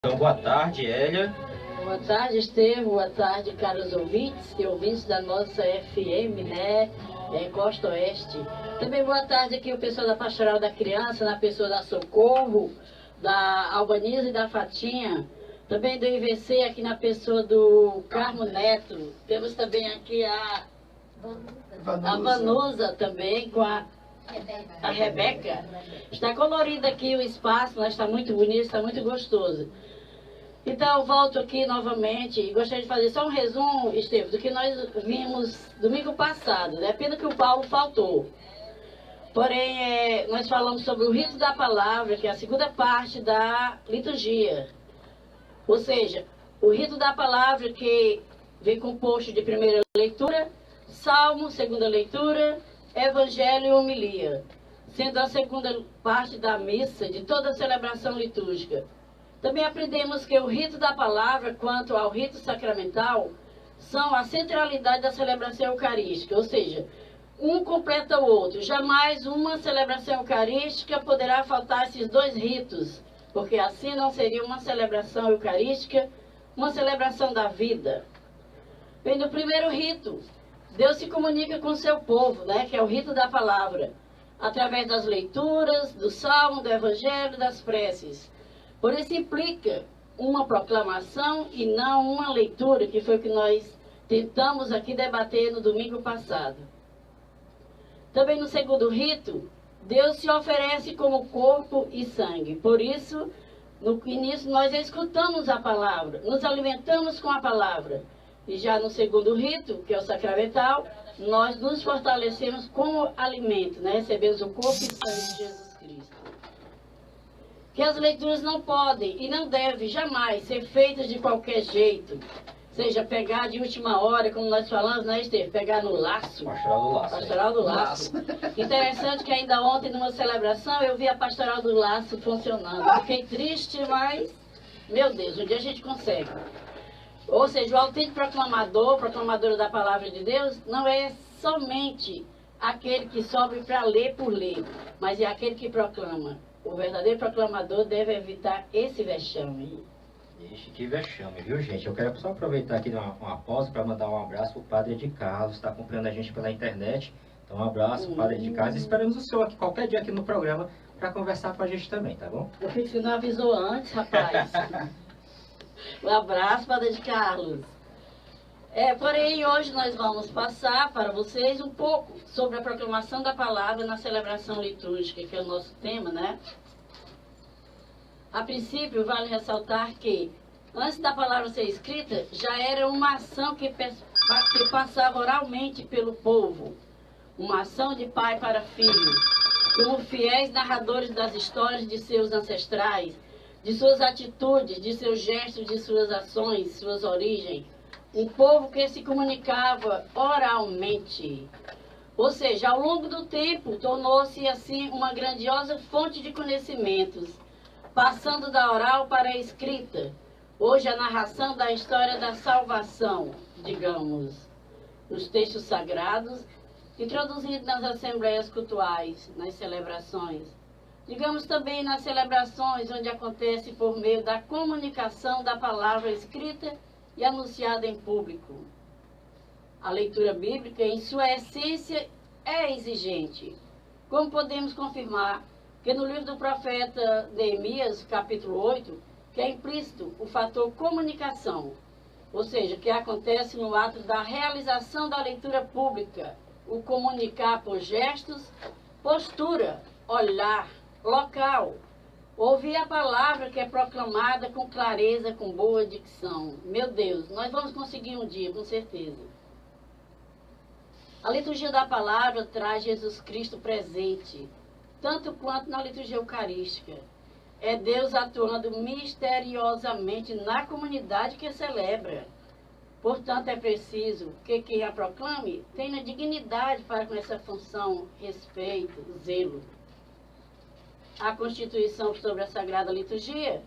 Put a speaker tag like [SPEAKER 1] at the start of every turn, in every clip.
[SPEAKER 1] Então, boa tarde, Hélia.
[SPEAKER 2] Boa tarde, Estevam. Boa tarde, caros ouvintes e ouvintes da nossa FM, né? Costa Oeste. Também boa tarde aqui o pessoal da Pastoral da Criança, na pessoa da Socorro, da Albaniza e da Fatinha. Também do IVC aqui na pessoa do Carmo Neto. Temos também aqui a Vanusa também, com a Rebeca. Está colorido aqui o espaço, né? Está muito bonito, está muito gostoso. Então, eu volto aqui novamente e gostaria de fazer só um resumo, Estevam, do que nós vimos domingo passado. É pena que o Paulo faltou. Porém, nós falamos sobre o rito da palavra, que é a segunda parte da liturgia. Ou seja, o rito da palavra que vem composto de primeira leitura, salmo, segunda leitura, evangelho e homilia, sendo a segunda parte da missa de toda a celebração litúrgica. Também aprendemos que o rito da palavra, quanto ao rito sacramental, são a centralidade da celebração eucarística, ou seja, um completa o outro. Jamais uma celebração eucarística poderá faltar esses dois ritos, porque assim não seria uma celebração eucarística, uma celebração da vida. Bem, no primeiro rito, Deus se comunica com o seu povo, né, que é o rito da palavra, através das leituras, do salmo, do evangelho, das preces. Por isso implica uma proclamação e não uma leitura, que foi o que nós tentamos aqui debater no domingo passado. Também no segundo rito, Deus se oferece como corpo e sangue. Por isso, no início, nós escutamos a palavra, nos alimentamos com a palavra. E já no segundo rito, que é o sacramental, nós nos fortalecemos como alimento, né? Recebemos o corpo e sangue de Jesus Cristo. Que as leituras não podem e não devem jamais ser feitas de qualquer jeito. Seja pegar de última hora, como nós falamos, né, Estevam? Pegar no laço.
[SPEAKER 1] Pastoral do Laço.
[SPEAKER 2] Pastoral do Laço. Interessante que ainda ontem, numa celebração, eu vi a Pastoral do Laço funcionando. Fiquei triste, mas, meu Deus, um dia a gente consegue. Ou seja, o autêntico proclamador, proclamadora da palavra de Deus, não é somente aquele que sobe para ler por ler, mas é aquele que proclama. O verdadeiro proclamador deve evitar esse vexame.
[SPEAKER 1] Ixi, que vexame, viu, gente? Eu quero só aproveitar aqui uma pausa para mandar um abraço para o Padre de Carlos, está acompanhando a gente pela internet. Então, um abraço, Padre de Carlos. Esperamos o senhor aqui, qualquer dia aqui no programa, para conversar com a gente também, tá bom?
[SPEAKER 2] Eu fiz que não avisou antes, rapaz. Um abraço, Padre de Carlos. Porém, hoje nós vamos passar para vocês um pouco sobre a proclamação da palavra na celebração litúrgica, que é o nosso tema, né? A princípio, vale ressaltar que, antes da palavra ser escrita, já era uma ação que passava oralmente pelo povo. Uma ação de pai para filho, como fiéis narradores das histórias de seus ancestrais, de suas atitudes, de seus gestos, de suas ações, suas origens. Um povo que se comunicava oralmente. Ou seja, ao longo do tempo, tornou-se assim uma grandiosa fonte de conhecimentos, passando da oral para a escrita. Hoje a narração da história da salvação, digamos, nos textos sagrados, introduzido nas assembleias cultuais, nas celebrações. Digamos também nas celebrações onde acontece por meio da comunicação da palavra escrita e anunciada em público. A leitura bíblica, em sua essência, é exigente. Como podemos confirmar que no livro do profeta Neemias, capítulo 8, que é implícito o fator comunicação, ou seja, que acontece no ato da realização da leitura pública, o comunicar por gestos, postura, olhar, local, ouvir a palavra que é proclamada com clareza, com boa dicção. Meu Deus, nós vamos conseguir um dia, com certeza. A liturgia da palavra traz Jesus Cristo presente, tanto quanto na liturgia eucarística. É Deus atuando misteriosamente na comunidade que celebra. Portanto, é preciso que quem a proclame tenha dignidade para com essa função, respeito, zelo. A Constituição sobre a Sagrada Liturgia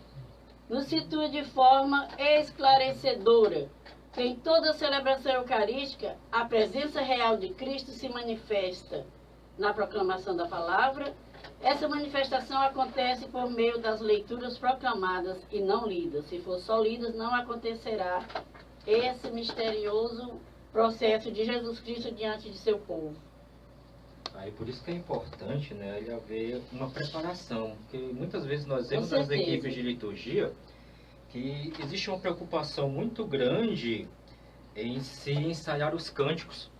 [SPEAKER 2] nos situa de forma esclarecedora que em toda celebração eucarística a presença real de Cristo se manifesta na proclamação da palavra Essa manifestação acontece por meio das leituras proclamadas e não lidas. Se for só lidas, não acontecerá esse misterioso processo de Jesus Cristo diante de seu povo.
[SPEAKER 1] Aí por isso que é importante, né, ele haver uma preparação, porque muitas vezes nós vemos
[SPEAKER 2] Com
[SPEAKER 1] nas
[SPEAKER 2] certeza.
[SPEAKER 1] equipes de liturgia que existe uma preocupação muito grande em se ensaiar os cânticos,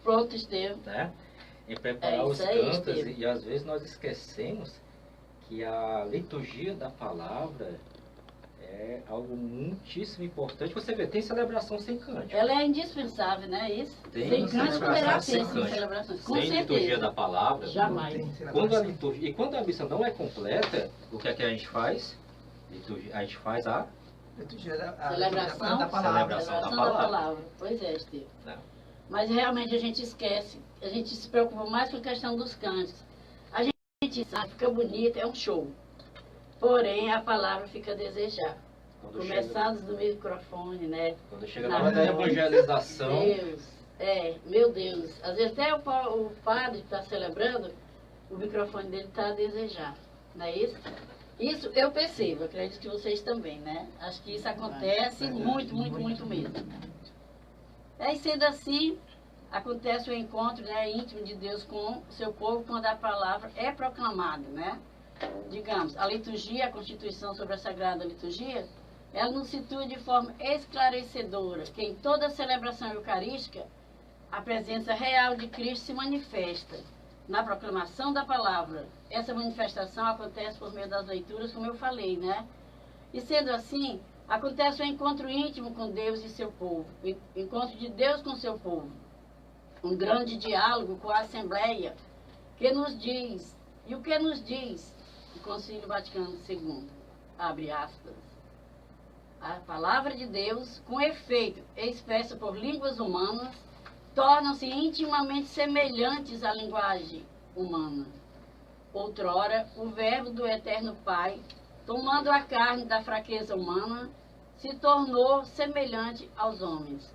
[SPEAKER 2] Pronto, Estevam.
[SPEAKER 1] né? Em preparar
[SPEAKER 2] É
[SPEAKER 1] os
[SPEAKER 2] isso aí,
[SPEAKER 1] cantos,
[SPEAKER 2] Estevam.
[SPEAKER 1] e às vezes nós esquecemos que a liturgia da palavra é algo muitíssimo importante. Você vê, tem celebração sem cântico.
[SPEAKER 2] Ela é indispensável, né? Isso?
[SPEAKER 1] Tem
[SPEAKER 2] Sem cântico
[SPEAKER 1] celebração
[SPEAKER 2] poderá
[SPEAKER 1] sem
[SPEAKER 2] ter, sem
[SPEAKER 1] cântico.
[SPEAKER 2] celebrações. Com
[SPEAKER 1] Sem liturgia
[SPEAKER 2] certeza.
[SPEAKER 1] da palavra.
[SPEAKER 2] Jamais.
[SPEAKER 1] Quando a liturgia, e quando a missa não é completa, o que é que a gente faz? A gente faz a
[SPEAKER 2] Celebração
[SPEAKER 1] Celebração
[SPEAKER 2] da
[SPEAKER 1] da
[SPEAKER 2] palavra.
[SPEAKER 1] palavra.
[SPEAKER 2] Pois é, Estevam.
[SPEAKER 1] Não.
[SPEAKER 2] Mas realmente a gente esquece. A gente se preocupa mais com a questão dos cânticos. A gente sabe, fica bonito, é um show. Porém, a palavra fica a desejar.
[SPEAKER 1] Quando
[SPEAKER 2] Começados do microfone, né?
[SPEAKER 1] Quando chega
[SPEAKER 2] Na
[SPEAKER 1] na hora da
[SPEAKER 2] voz.
[SPEAKER 1] evangelização,
[SPEAKER 2] Meu Deus. Às vezes até o padre que está celebrando, o microfone dele está a desejar. Não é isso? Isso eu percebo, acredito que vocês também, né? Acho que isso acontece muito, muito, muito mesmo. E sendo assim, acontece o encontro, né, íntimo de Deus com o seu povo quando a palavra é proclamada, né? Digamos, a liturgia, a Constituição sobre a Sagrada Liturgia, ela nos situa de forma esclarecedora que em toda a celebração eucarística, a presença real de Cristo se manifesta. Na proclamação da palavra, essa manifestação acontece por meio das leituras, como eu falei, né? E sendo assim, acontece o encontro íntimo com Deus e seu povo, o encontro de Deus com seu povo. Um grande diálogo com a Assembleia, que nos diz, e o que nos diz o Concílio Vaticano II? Abre aspas. A palavra de Deus, com efeito expressa por línguas humanas, tornam-se intimamente semelhantes à linguagem humana. Outrora, o Verbo do Eterno Pai, tomando a carne da fraqueza humana, se tornou semelhante aos homens.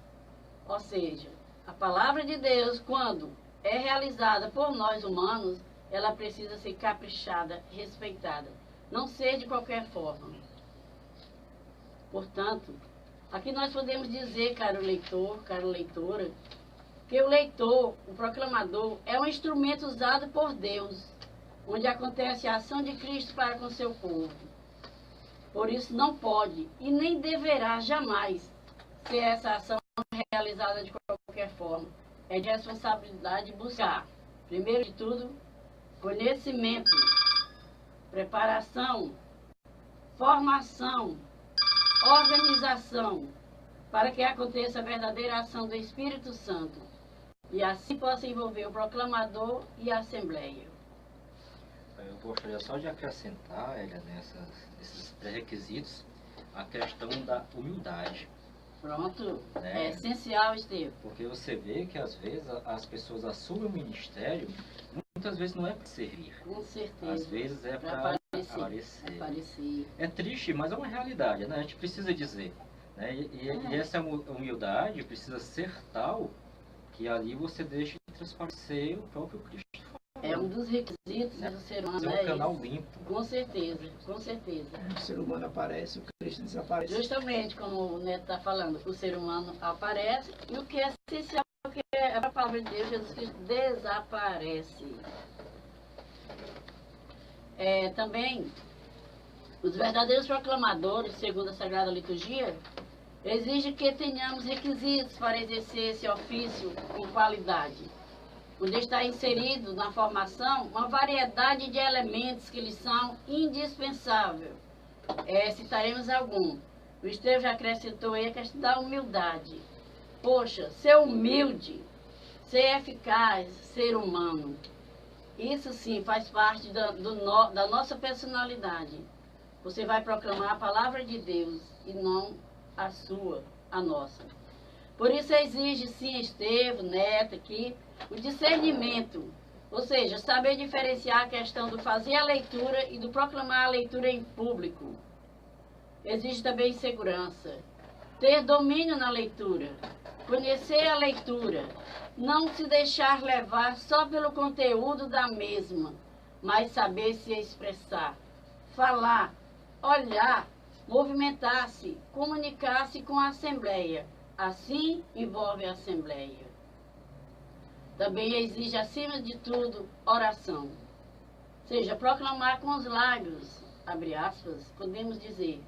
[SPEAKER 2] Ou seja, a palavra de Deus, quando é realizada por nós humanos, ela precisa ser caprichada, respeitada, não ser de qualquer forma. Portanto, aqui nós podemos dizer, caro leitor, cara leitora, que o leitor, o proclamador, é um instrumento usado por Deus, onde acontece a ação de Cristo para com seu povo. Por isso não pode e nem deverá jamais ser essa ação realizada de qualquer forma. É de responsabilidade buscar, primeiro de tudo, conhecimento, preparação, formação, organização, para que aconteça a verdadeira ação do Espírito Santo e assim possa envolver o proclamador e a Assembleia.
[SPEAKER 1] eu gostaria só de acrescentar, Elia, nesses pré-requisitos, a questão da humildade.
[SPEAKER 2] Pronto,
[SPEAKER 1] Né?
[SPEAKER 2] é essencial, Estevam.
[SPEAKER 1] Porque você vê que às vezes as pessoas assumem o ministério, muitas vezes não é para servir.
[SPEAKER 2] Com certeza.
[SPEAKER 1] Às vezes é
[SPEAKER 2] Pra
[SPEAKER 1] para
[SPEAKER 2] aparecer.
[SPEAKER 1] aparecer. É triste, mas é uma realidade, né? A gente precisa dizer. Né? E essa humildade precisa ser tal que ali você deixe de transparecer o próprio Cristo.
[SPEAKER 2] É um dos requisitos do ser humano.
[SPEAKER 1] Ser um
[SPEAKER 2] É
[SPEAKER 1] canal
[SPEAKER 2] isso.
[SPEAKER 1] limpo.
[SPEAKER 2] Com certeza, com certeza.
[SPEAKER 3] O ser humano aparece, o Cristo desaparece.
[SPEAKER 2] Justamente como o Neto está falando, o ser humano aparece e o que é essencial, que é a palavra de Deus, Jesus Cristo desaparece. Também, os verdadeiros proclamadores, segundo a Sagrada Liturgia, exigem que tenhamos requisitos para exercer esse ofício com qualidade, onde está inserido na formação uma variedade de elementos que lhes são indispensáveis. Citaremos algum. O Estevam já acrescentou aí a questão da humildade. Poxa, ser humilde, ser eficaz, ser humano. Isso sim faz parte da nossa personalidade. Você vai proclamar a palavra de Deus e não a nossa. Por isso exige sim, Estevam, Neto aqui, o discernimento. Ou seja, saber diferenciar a questão do fazer a leitura e do proclamar a leitura em público. Exige também segurança. Ter domínio na leitura. Conhecer a leitura. Não se deixar levar só pelo conteúdo da mesma, mas saber se expressar, falar, olhar, movimentar-se, comunicar-se com a Assembleia. Assim envolve a Assembleia. Também exige, acima de tudo, oração. Ou seja, proclamar com os lábios, abre aspas, podemos dizer: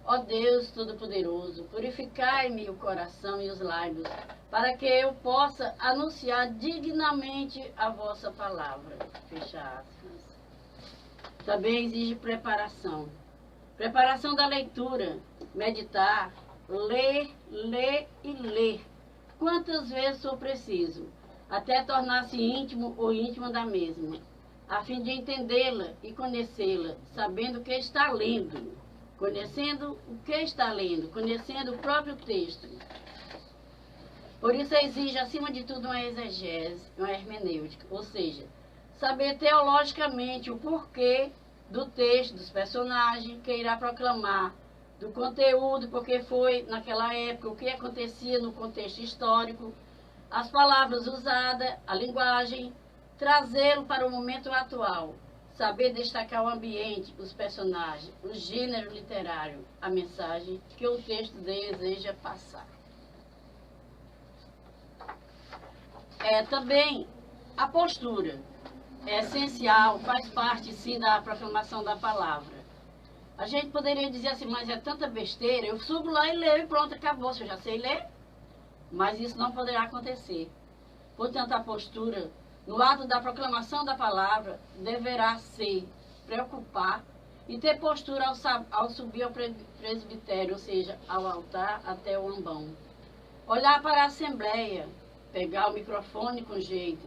[SPEAKER 2] ó Deus Todo-Poderoso, purificai-me o coração e os lábios, para que eu possa anunciar dignamente a vossa palavra. Fecha aspas. Também exige preparação. Preparação da leitura, meditar, ler, ler e ler. Quantas vezes for preciso, até tornar-se íntimo ou íntima da mesma, a fim de entendê-la e conhecê-la, sabendo o que está lendo. Conhecendo o que está lendo, conhecendo o próprio texto. Por isso exige, acima de tudo, uma exegese, uma hermenêutica, ou seja, saber teologicamente o porquê do texto, dos personagens que irá proclamar, do conteúdo, porque foi naquela época, o que acontecia no contexto histórico, as palavras usadas, a linguagem, trazê-lo para o momento atual. Saber destacar o ambiente, os personagens, o gênero literário, a mensagem que o texto deseja passar. Também a postura é essencial, faz parte sim da proclamação da palavra. A gente poderia dizer assim, mas é tanta besteira, eu subo lá e leio e pronto, acabou, se eu já sei ler. Mas isso não poderá acontecer. Portanto, a postura no ato da proclamação da palavra, deverá se preocupar e ter postura ao subir ao presbitério, ou seja, ao altar até o ambão. Olhar para a Assembleia, pegar o microfone com jeito,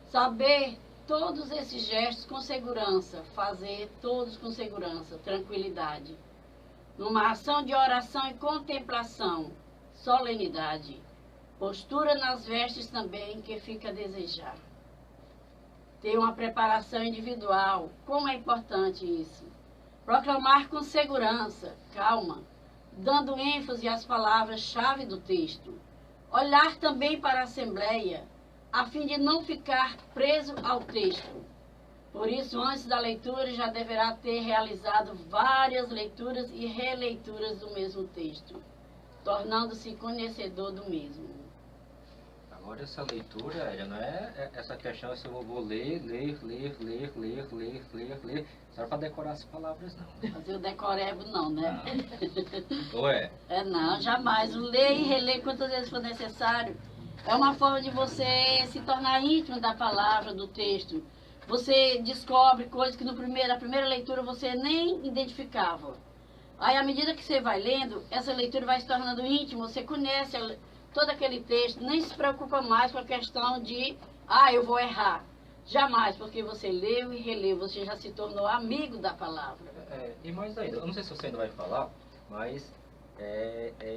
[SPEAKER 2] saber todos esses gestos com segurança, fazer todos com segurança, tranquilidade. Numa ação de oração e contemplação, solenidade. Postura nas vestes também, que fica a desejar. Ter uma preparação individual, como é importante isso. Proclamar com segurança, calma, dando ênfase às palavras-chave do texto. Olhar também para a Assembleia, a fim de não ficar preso ao texto. Por isso, antes da leitura, já deverá ter realizado várias leituras e releituras do mesmo texto, tornando-se conhecedor do mesmo.
[SPEAKER 1] Agora essa leitura, ela não é essa questão se eu vou ler, só para decorar as palavras, não.
[SPEAKER 2] Fazer o decorebo não, né?
[SPEAKER 1] Não. Ou é?
[SPEAKER 2] Não, jamais. O ler e reler quantas vezes for necessário é uma forma de você se tornar íntimo da palavra, do texto. Você descobre coisas que na primeira leitura você nem identificava. Aí, à medida que você vai lendo, essa leitura vai se tornando íntima, você conhece todo aquele texto, nem se preocupa mais com a questão de, eu vou errar. Jamais, porque você leu e releu, você já se tornou amigo da palavra.
[SPEAKER 1] E mais ainda, eu não sei se você ainda vai falar, mas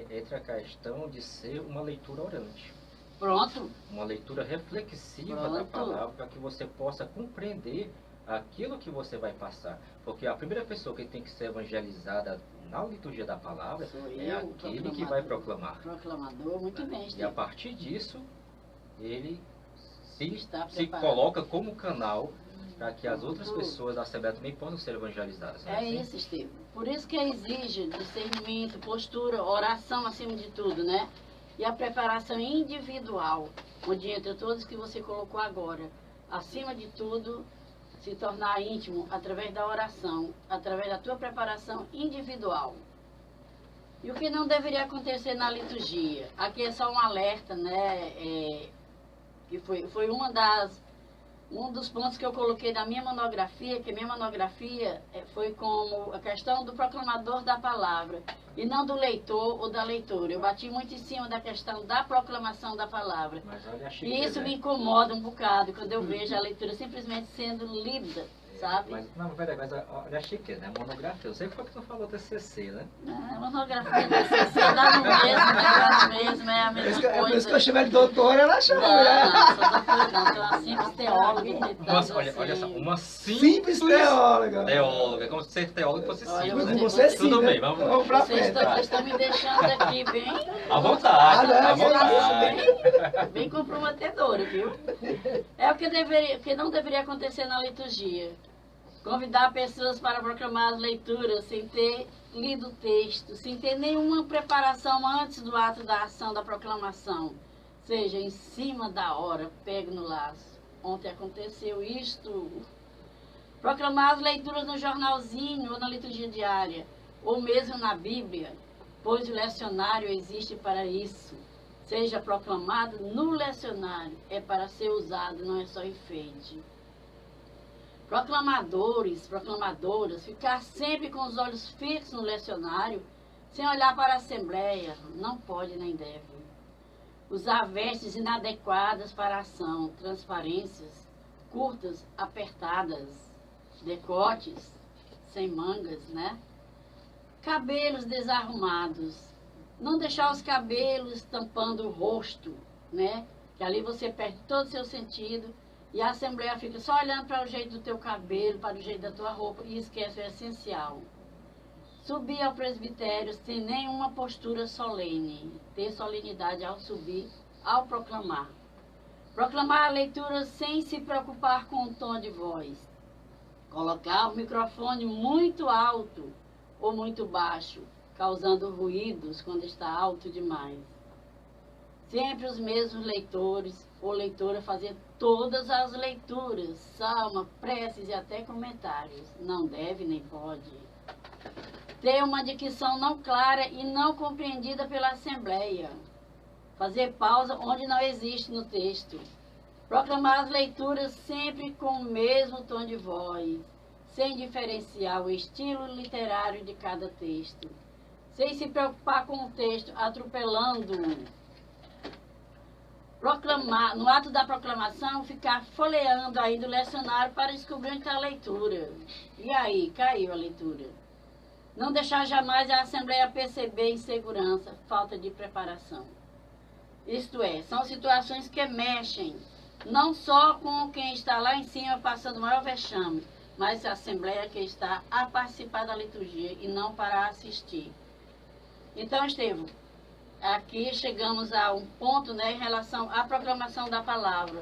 [SPEAKER 1] entra a questão de ser uma leitura orante.
[SPEAKER 2] Pronto.
[SPEAKER 1] Uma leitura reflexiva da palavra, para que você possa compreender aquilo que você vai passar. Porque a primeira pessoa que tem que ser evangelizada na liturgia da palavra é aquele que vai proclamar.
[SPEAKER 2] Proclamador, muito bem.
[SPEAKER 1] E a partir disso, ele se coloca como canal para que as outras pessoas da Assembleia também possam ser evangelizadas.
[SPEAKER 2] É isso, Estevam. Por isso que exige discernimento, postura, oração acima de tudo, né? E a preparação individual, onde entre todos que você colocou agora, acima de tudo, se tornar íntimo através da oração, através da tua preparação individual. E o que não deveria acontecer na liturgia? Aqui é só um alerta, né? Que foi um dos pontos que eu coloquei na minha monografia, que minha monografia foi como a questão do proclamador da palavra, e não do leitor ou da leitora. Eu bati muito em cima da questão da proclamação da palavra. E isso me incomoda um bocado, quando eu vejo a leitura simplesmente sendo lida, sabe?
[SPEAKER 1] Mas, não, peraí, mas olha a chiqueza, né? Monografia. Eu sei que foi que tu falou TCC, né?
[SPEAKER 2] Monografia e TCC dá no mesmo, é a mesma coisa.
[SPEAKER 3] Por isso que eu chamei de doutora, ela chamou,
[SPEAKER 2] né? Não, sou doutora não, sou uma simples teóloga.
[SPEAKER 1] Nossa, olha só, uma
[SPEAKER 3] simples teóloga.
[SPEAKER 1] Teóloga, como se ser teóloga fosse simples, né?
[SPEAKER 3] Você sim,
[SPEAKER 1] tudo
[SPEAKER 3] né?
[SPEAKER 1] bem, vamos
[SPEAKER 3] pra
[SPEAKER 2] frente. Vocês estão me deixando aqui bem...
[SPEAKER 1] À vontade, à vontade.
[SPEAKER 2] Bem comprometedora, viu? É o que não deveria acontecer na liturgia. Convidar pessoas para proclamar as leituras sem ter lido o texto, sem ter nenhuma preparação antes do ato da ação da proclamação. Seja em cima da hora, pegue no laço. Ontem aconteceu isto. Proclamar as leituras no jornalzinho ou na liturgia diária, ou mesmo na Bíblia, pois o lecionário existe para isso. Seja proclamado no lecionário, é para ser usado, não é só enfeite. Proclamadores, proclamadoras, ficar sempre com os olhos fixos no lecionário, sem olhar para a Assembleia, não pode nem deve. Usar vestes inadequadas para a ação, transparências, curtas, apertadas, decotes, sem mangas, né? Cabelos desarrumados. Não deixar os cabelos tampando o rosto, né? Que ali você perde todo o seu sentido e a Assembleia fica só olhando para o jeito do teu cabelo, para o jeito da tua roupa e esquece o essencial. Subir ao presbitério sem nenhuma postura solene. Ter solenidade ao subir, ao proclamar. Proclamar a leitura sem se preocupar com o tom de voz. Colocar o microfone muito alto ou muito baixo, causando ruídos quando está alto demais. Sempre os mesmos leitores ou leitora fazer todas as leituras, salma, preces e até comentários. Não deve nem pode. Ter uma dicção não clara e não compreendida pela Assembleia. Fazer pausa onde não existe no texto. Proclamar as leituras sempre com o mesmo tom de voz, sem diferenciar o estilo literário de cada texto. Sem se preocupar com o texto, atropelando-o. Proclamar, no ato da proclamação, ficar folheando ainda o lecionário para descobrir onde está a leitura. E aí, caiu a leitura. Não deixar jamais a Assembleia perceber insegurança, falta de preparação. Isto é, são situações que mexem, não só com quem está lá em cima passando o maior vexame, mas a Assembleia que está a participar da liturgia e não para assistir. Então, Estevão, aqui chegamos a um ponto, né, em relação à proclamação da palavra.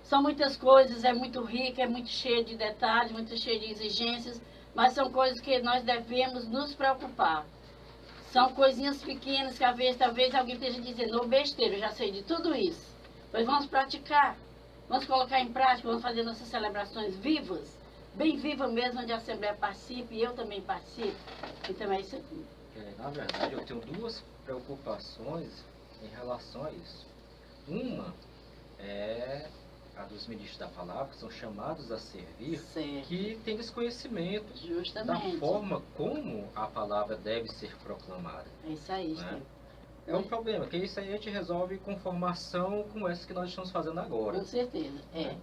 [SPEAKER 2] São muitas coisas, é muito rica, é muito cheia de detalhes, muito cheia de exigências, mas são coisas que nós devemos nos preocupar. São coisinhas pequenas que às vezes, talvez alguém esteja dizendo, ô besteira, eu já sei de tudo isso. Pois vamos praticar, vamos colocar em prática, vamos fazer nossas celebrações vivas, bem vivas mesmo, onde a Assembleia participe e eu também participo. Então é isso aqui.
[SPEAKER 1] Na verdade, eu tenho duas preocupações em relação a isso. Uma é a dos ministros da palavra, que são chamados a servir,
[SPEAKER 2] Certo.
[SPEAKER 1] que tem desconhecimento
[SPEAKER 2] Justamente.
[SPEAKER 1] da forma como a palavra deve ser proclamada.
[SPEAKER 2] É isso aí,
[SPEAKER 1] Né?
[SPEAKER 2] Estevão.
[SPEAKER 1] É um problema, que isso aí a gente resolve com formação como essa que nós estamos fazendo agora.
[SPEAKER 2] Com certeza, é.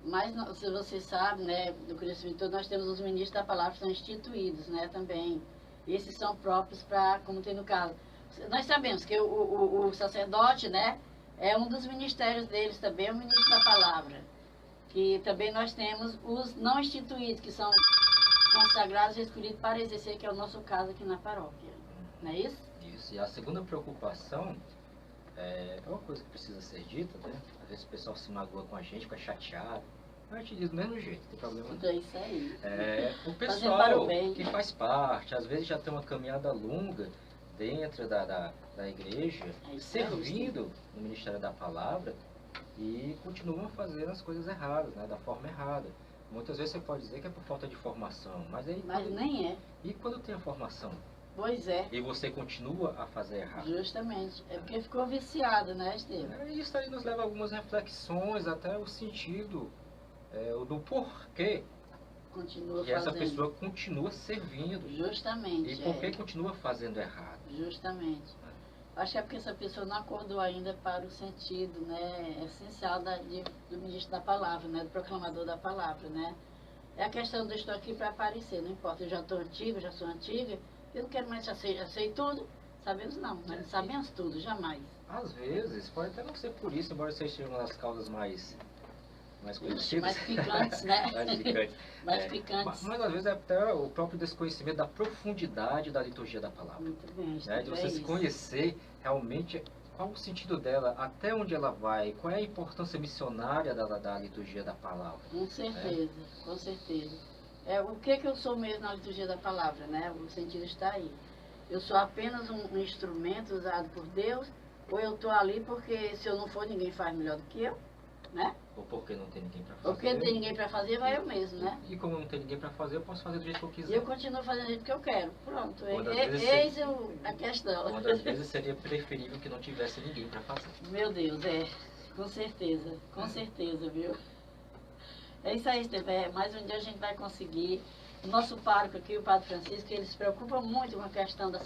[SPEAKER 2] Mas, se você sabe, né, do conhecimento todo, nós temos os ministros da palavra que são instituídos, né, também. Esses são próprios para, como tem no caso. Nós sabemos que o sacerdote, né, é um dos ministérios deles também, é o ministro da palavra. Que também nós temos os não instituídos, que são consagrados e escolhidos para exercer, que é o nosso caso aqui na paróquia. Não é isso?
[SPEAKER 1] Isso. E a segunda preocupação é uma coisa que precisa ser dita, né? Às vezes o pessoal se magoa com a gente, fica chateado. A gente diz do mesmo jeito, não tem problema
[SPEAKER 2] Então é isso aí.
[SPEAKER 1] O
[SPEAKER 2] Fazer para
[SPEAKER 1] pessoal
[SPEAKER 2] o bem.
[SPEAKER 1] que faz parte, às vezes já tem uma caminhada longa dentro da igreja,
[SPEAKER 2] É isso
[SPEAKER 1] servindo no Ministério da Palavra e continuam fazendo as coisas erradas, né, da forma errada. Muitas vezes você pode dizer que é por falta de formação, mas aí
[SPEAKER 2] Mas nem é.
[SPEAKER 1] e quando tem a formação
[SPEAKER 2] Pois é.
[SPEAKER 1] e você continua a fazer errado?
[SPEAKER 2] Justamente. É porque ficou viciado, né, Estevão?
[SPEAKER 1] Isso aí nos leva a algumas reflexões, até o sentido do porquê
[SPEAKER 2] Continua
[SPEAKER 1] que essa
[SPEAKER 2] fazendo.
[SPEAKER 1] pessoa continua servindo.
[SPEAKER 2] Justamente.
[SPEAKER 1] E por que
[SPEAKER 2] é.
[SPEAKER 1] continua fazendo errado?
[SPEAKER 2] Justamente. Acho que é porque essa pessoa não acordou ainda para o sentido, né, essencial do ministro da palavra, né, do proclamador da palavra, né. É a questão do estou aqui para aparecer, não importa, eu já estou antiga, já sou antiga, eu não quero mais já sei tudo. Sabemos não, nós não sabemos tudo, jamais.
[SPEAKER 1] Às vezes, pode até não ser por isso, embora seja uma das causas mais conhecidas.
[SPEAKER 2] Mais picantes, né?
[SPEAKER 1] mais picantes.
[SPEAKER 2] Mais picantes.
[SPEAKER 1] Mas às vezes é até o próprio desconhecimento da profundidade da liturgia da palavra.
[SPEAKER 2] Muito bem,
[SPEAKER 1] Né?
[SPEAKER 2] Estevão,
[SPEAKER 1] De
[SPEAKER 2] é
[SPEAKER 1] você se
[SPEAKER 2] isso.
[SPEAKER 1] conhecer realmente qual o sentido dela, até onde ela vai, qual é a importância missionária da liturgia da palavra.
[SPEAKER 2] Com certeza, com certeza. O que eu sou mesmo na liturgia da palavra, né? O sentido está aí. Eu sou apenas um instrumento usado por Deus, ou eu estou ali porque se eu não for, ninguém faz melhor do que eu, né?
[SPEAKER 1] Ou porque não tem ninguém para fazer.
[SPEAKER 2] Ou porque não tem ninguém para fazer, vai eu mesmo, né?
[SPEAKER 1] E como não tem ninguém para fazer, eu posso fazer do jeito que eu
[SPEAKER 2] E
[SPEAKER 1] quiser.
[SPEAKER 2] eu continuo fazendo do jeito que eu quero. Pronto,
[SPEAKER 1] Eis
[SPEAKER 2] a questão.
[SPEAKER 1] Uma das vezes seria preferível que não tivesse ninguém para fazer.
[SPEAKER 2] Meu Deus, com certeza, viu? É isso aí, Estevão. Mais um dia a gente vai conseguir. O nosso pároco aqui, o Padre Francisco, ele se preocupa muito com a questão da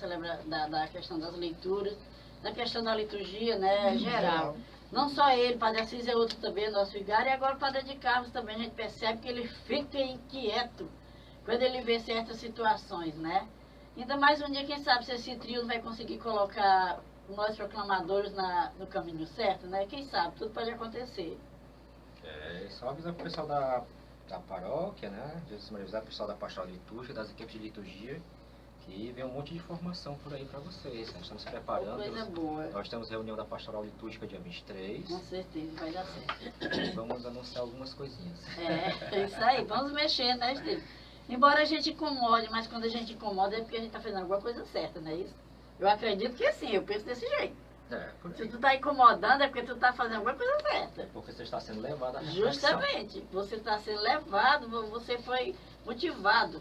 [SPEAKER 2] questão das leituras, da questão da liturgia, né, geral. Não só ele, Padre Assis é outro também, nosso vigário, e agora o Padre de Carlos também, a gente percebe que ele fica inquieto quando ele vê certas situações, né? Ainda mais um dia, quem sabe, se esse trio vai conseguir colocar nós proclamadores no caminho certo, né? Quem sabe, tudo pode acontecer.
[SPEAKER 1] Só avisar para o pessoal da paróquia, né? Avisar o pessoal da pastoral litúrgica, das equipes de liturgia, que vem um monte de informação por aí para vocês. Nós estamos preparando.
[SPEAKER 2] Coisa boa.
[SPEAKER 1] Nós temos reunião da pastoral litúrgica dia 23.
[SPEAKER 2] Com certeza, vai dar certo.
[SPEAKER 1] E vamos anunciar algumas coisinhas.
[SPEAKER 2] É isso aí. Vamos mexer, né, Estevam? Embora a gente incomode, mas quando a gente incomoda é porque a gente está fazendo alguma coisa certa, não é isso? Eu acredito que sim, eu penso desse jeito. Se tu está incomodando é porque tu está fazendo alguma coisa certa.
[SPEAKER 1] Porque você está sendo levado à reflexão.
[SPEAKER 2] Justamente. Você está sendo levado, você foi motivado.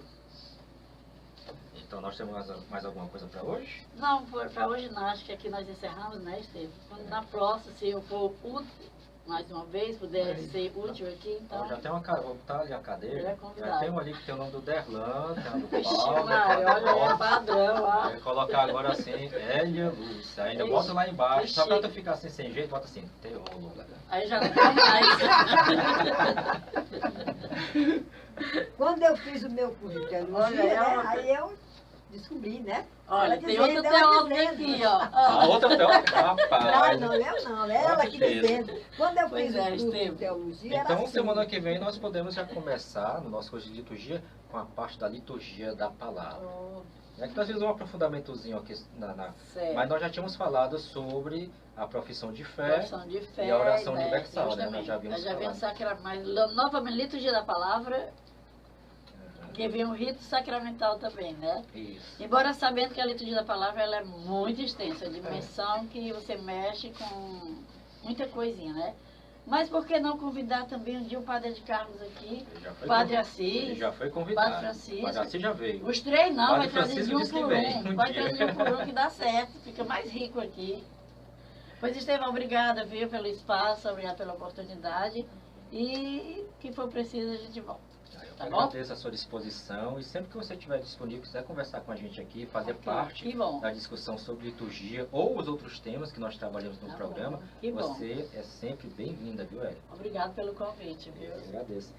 [SPEAKER 1] Então nós temos mais alguma coisa para hoje?
[SPEAKER 2] Não, para hoje não. Acho que aqui nós encerramos, né, Estevam? Quando na próxima, se eu for útil, mais uma vez, puder ser útil aqui, então...
[SPEAKER 1] Já tem uma cara, vou botar ali a cadeira. Já tem um ali que tem o nome do Derlan, tem o nome do
[SPEAKER 2] Vixe,
[SPEAKER 1] Paulo.
[SPEAKER 2] olha, é padrão, ó.
[SPEAKER 1] Vai colocar agora assim, Hélia Lúcia. Ainda bota lá embaixo, só pra tu ficar assim sem jeito, bota assim, Teolo.
[SPEAKER 2] Aí já não tem mais.
[SPEAKER 4] Quando eu fiz o meu curso de teologia, né, aí eu descobri, né?
[SPEAKER 2] Olha,
[SPEAKER 4] Ela
[SPEAKER 2] tem
[SPEAKER 4] dizendo,
[SPEAKER 2] outro
[SPEAKER 4] ela
[SPEAKER 2] teólogo
[SPEAKER 4] dizendo.
[SPEAKER 2] aqui, ó.
[SPEAKER 1] A outra teóloga, rapaz.
[SPEAKER 4] Não, eu não, ela que dizendo. Quando eu
[SPEAKER 2] Pois
[SPEAKER 4] fiz
[SPEAKER 2] é,
[SPEAKER 4] o curso
[SPEAKER 2] Estevam.
[SPEAKER 4] de teologia, era
[SPEAKER 1] Então,
[SPEAKER 4] assim.
[SPEAKER 1] semana que vem, nós podemos já começar, no nosso curso de liturgia, com a parte da liturgia da palavra. É que nós fizemos um aprofundamentozinho aqui,
[SPEAKER 2] Certo.
[SPEAKER 1] mas nós já tínhamos falado sobre a profissão de fé,
[SPEAKER 2] Profissão de fé,
[SPEAKER 1] e a oração
[SPEAKER 2] né,
[SPEAKER 1] universal, né?
[SPEAKER 2] justamente.
[SPEAKER 1] Nós já vimos
[SPEAKER 2] Nós já vimos
[SPEAKER 1] falar.
[SPEAKER 2] sacramento, novamente, liturgia da palavra, que vem um rito sacramental também, né?
[SPEAKER 1] Isso.
[SPEAKER 2] Embora sabendo que a liturgia da palavra ela é muito extensa, a dimensão que você mexe com muita coisinha, né? Mas por que não convidar também um dia o Padre de Carlos aqui, Padre Assis,
[SPEAKER 1] Ele já foi convidado.
[SPEAKER 2] Padre Francisco.
[SPEAKER 1] Padre Assis já veio.
[SPEAKER 2] Os três não,
[SPEAKER 1] Padre
[SPEAKER 2] vai trazer de
[SPEAKER 1] Francisco
[SPEAKER 2] um
[SPEAKER 1] disse que
[SPEAKER 2] por
[SPEAKER 1] vem,
[SPEAKER 2] um.
[SPEAKER 1] um
[SPEAKER 2] Vai
[SPEAKER 1] dia.
[SPEAKER 2] trazer de um por um que dá certo, fica mais rico aqui. Pois, Estevão, obrigada, viu, pelo espaço, obrigada pela oportunidade. E que for preciso, a gente volta.
[SPEAKER 1] Eu
[SPEAKER 2] Tá
[SPEAKER 1] agradeço a sua disposição e sempre que você estiver disponível, quiser conversar com a gente aqui, fazer
[SPEAKER 2] Ok,
[SPEAKER 1] parte
[SPEAKER 2] que bom.
[SPEAKER 1] da discussão sobre liturgia ou os outros temas que nós trabalhamos no
[SPEAKER 2] Tá
[SPEAKER 1] programa,
[SPEAKER 2] bom, que bom.
[SPEAKER 1] você é sempre bem-vinda, viu, Hélio?
[SPEAKER 2] Obrigado pelo convite, viu?
[SPEAKER 1] Eu agradeço.